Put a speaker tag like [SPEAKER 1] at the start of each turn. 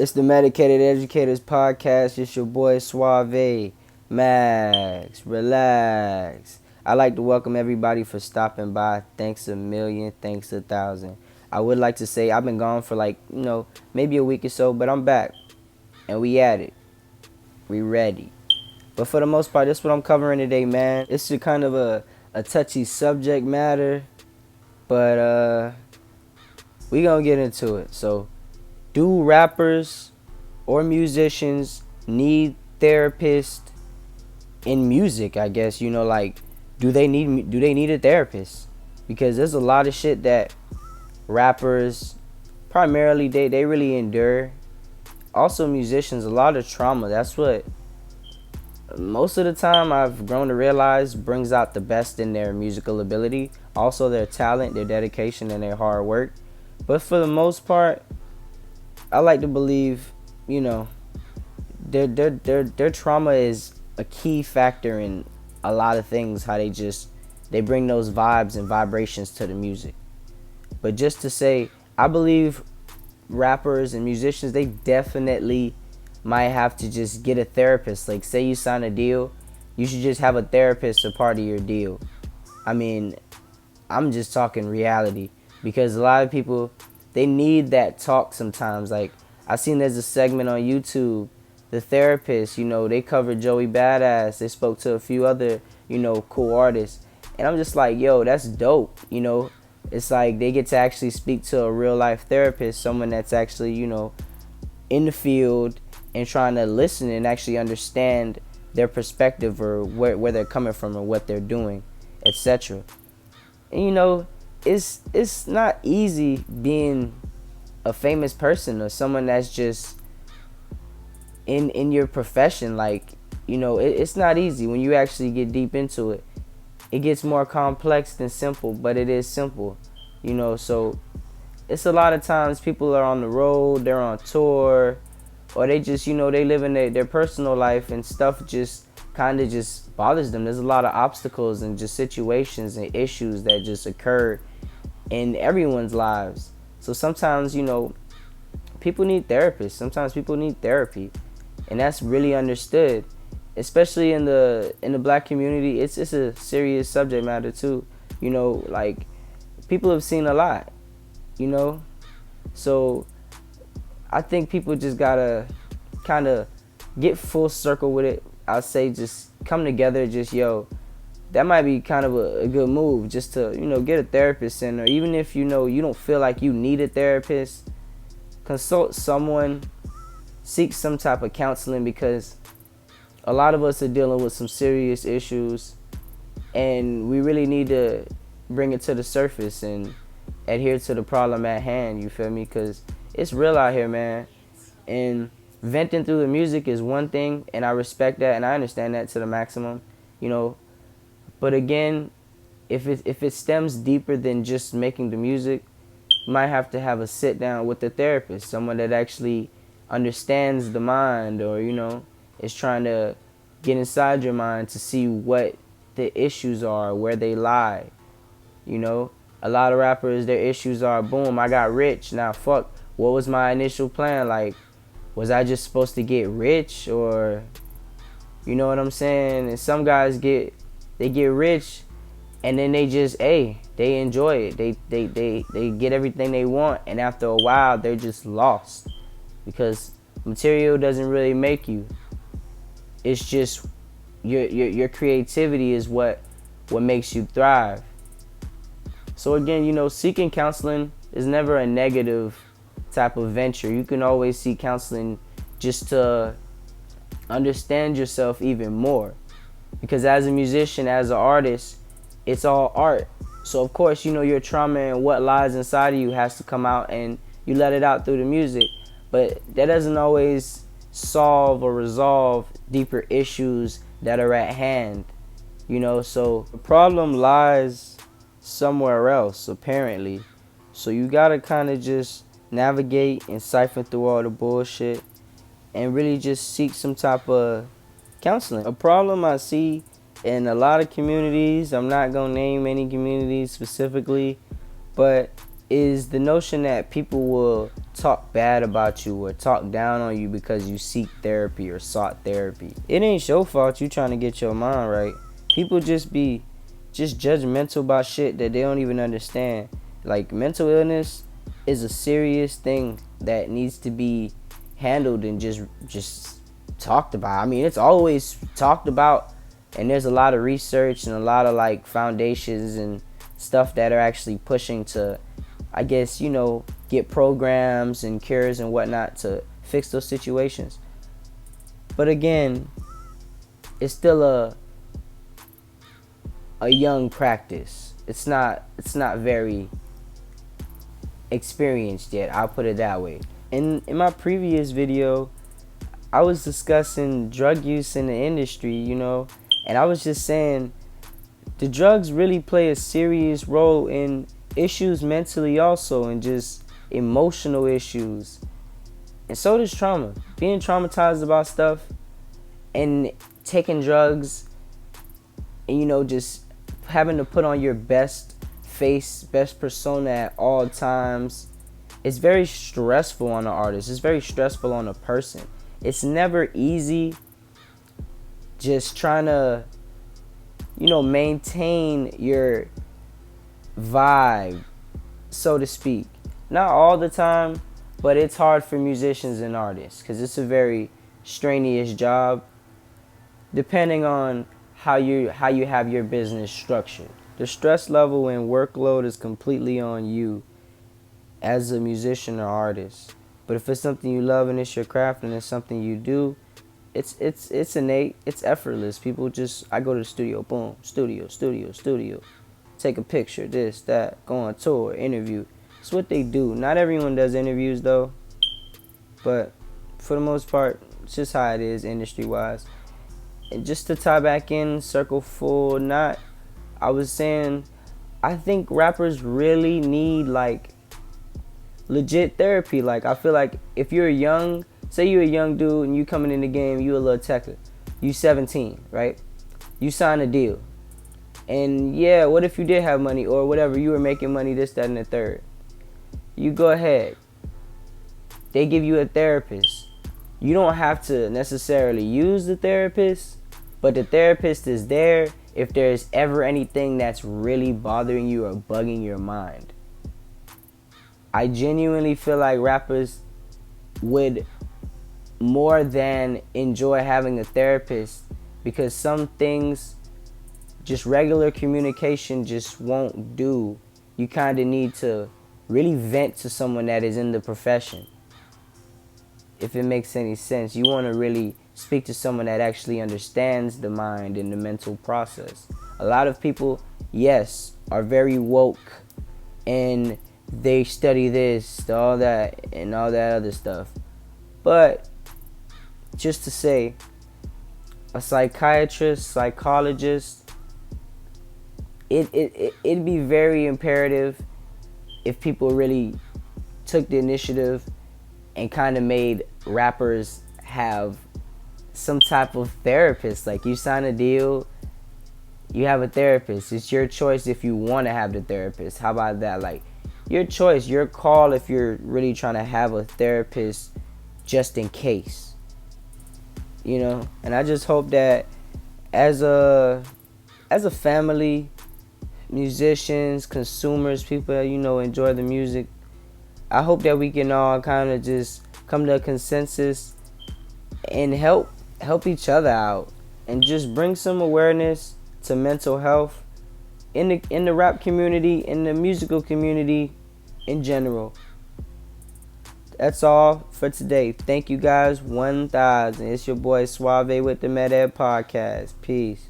[SPEAKER 1] It's the Medicated Educators Podcast. It's your boy Suave, Max, relax. I'd like to welcome everybody for stopping by. Thanks a million, thanks 1,000. I would like to say I've been gone for maybe a week or so, but I'm back. And we at it. We ready. But for the most part, this is what I'm covering today, man. It's a kind of a touchy subject matter, but we gonna get into it. So, do rappers or musicians need therapists in music? I guess do they need a therapist? Because there's a lot of shit that rappers primarily they really endure. Also musicians, a lot of trauma. That's what most of the time I've grown to realize brings out the best in their musical ability, also their talent, their dedication, and their hard work. But for the most part, I like to believe, their trauma is a key factor in a lot of things. How they bring those vibes and vibrations to the music. But just to say, I believe rappers and musicians, they definitely might have to just get a therapist. Like, say you sign a deal, you should just have a therapist a part of your deal. I mean, I'm just talking reality, because a lot of people, they need that talk sometimes. Like, I seen there's a segment on YouTube, the therapist, they covered Joey Badass. They spoke to a few other, cool artists. And I'm just like, yo, that's dope. It's like they get to actually speak to a real life therapist, someone that's actually, in the field and trying to listen and actually understand their perspective, or where they're coming from, or what they're doing, etc. And it's not easy being a famous person or someone that's just in your profession. It's not easy when you actually get deep into it. It gets more complex than simple, but it is simple. So it's a lot of times people are on the road, they're on tour, or they just, they live in their personal life, and stuff just kind of just bothers them. There's a lot of obstacles and just situations and issues that just occur in everyone's lives. So sometimes, people need therapists. Sometimes people need therapy. And that's really understood. Especially in the black community, it's a serious subject matter too. People have seen a lot, So I think people just gotta kind of get full circle with it. I'll say just come together, that might be kind of a good move, just to, get a therapist in. Or even if you don't feel like you need a therapist, consult someone, seek some type of counseling, because a lot of us are dealing with some serious issues, and we really need to bring it to the surface and adhere to the problem at hand, you feel me? Because it's real out here, man. And venting through the music is one thing, and I respect that and I understand that to the maximum, But again, if it stems deeper than just making the music, you might have to have a sit down with the therapist, someone that actually understands the mind, or is trying to get inside your mind to see what the issues are, where they lie. A lot of rappers, their issues are, boom, I got rich, now fuck, what was my initial plan? Like, was I just supposed to get rich? Or, you know what I'm saying? And some guys get rich, and then they just, they enjoy it. They get everything they want, and after a while, they're just lost, because material doesn't really make you. It's just your creativity is what makes you thrive. So again, seeking counseling is never a negative type of venture. You can always seek counseling just to understand yourself even more. Because as a musician, as an artist, it's all art. So of course, your trauma and what lies inside of you has to come out, and you let it out through the music. But that doesn't always solve or resolve deeper issues that are at hand. So the problem lies somewhere else, apparently. So you gotta kind of just navigate and siphon through all the bullshit and really just seek some type of counseling. A problem I see in a lot of communities, I'm not gonna name any communities specifically, but is the notion that people will talk bad about you or talk down on you because you seek therapy or sought therapy. It ain't your fault you trying to get your mind right. People just be judgmental about shit that they don't even understand. Like, mental illness is a serious thing that needs to be handled and just talked about. I mean, it's always talked about, and there's a lot of research and a lot of like foundations and stuff that are actually pushing to, I guess, get programs and cures and whatnot to fix those situations. But again, it's still a young practice. It's not very experienced yet, I'll put it that way. In my previous video, I was discussing drug use in the industry, and I was just saying the drugs really play a serious role in issues mentally also, and just emotional issues. And so does trauma. Being traumatized about stuff and taking drugs and just having to put on your best face, best persona at all times, it's very stressful on an artist. It's very stressful on a person. It's never easy just trying to maintain your vibe, so to speak. Not all the time, but it's hard for musicians and artists because it's a very strenuous job, depending on how you have your business structured. The stress level and workload is completely on you as a musician or artist. But if it's something you love and it's your craft and it's something you do, it's innate, it's effortless. I go to the studio, boom, studio, take a picture, this, that, go on tour, interview. It's what they do. Not everyone does interviews though, but for the most part, it's just how it is industry wise. And just to tie back in, circle full knot, I was saying, I think rappers really need like legit therapy. Like, I feel like if you're say you're a young dude and you coming in the game, you a little techer, you 17, right? You sign a deal. And yeah, what if you did have money or whatever, you were making money, this, that, and the third. You go ahead. They give you a therapist. You don't have to necessarily use the therapist, but the therapist is there if there's ever anything that's really bothering you or bugging your mind. I genuinely feel like rappers would more than enjoy having a therapist, because some things just regular communication just won't do. You kind of need to really vent to someone that is in the profession. If it makes any sense, you want to really speak to someone that actually understands the mind and the mental process. A lot of people, yes, are very woke and they study this, all that, and all that other stuff. But just to say, a psychiatrist, psychologist, it'd be very imperative if people really took the initiative and kind of made rappers have some type of therapist. Like, you sign a deal, you have a therapist. It's your choice if you want to have the therapist. How about that? Like, your choice, your call if you're really trying to have a therapist just in case. And I just hope that as a family, musicians, consumers, people that enjoy the music, I hope that we can all kind of just come to a consensus and help each other out and just bring some awareness to mental health in the rap community, in the musical community in general. That's all for today. Thank you guys 1,000. It's your boy Suave with the MedEd Podcast. Peace.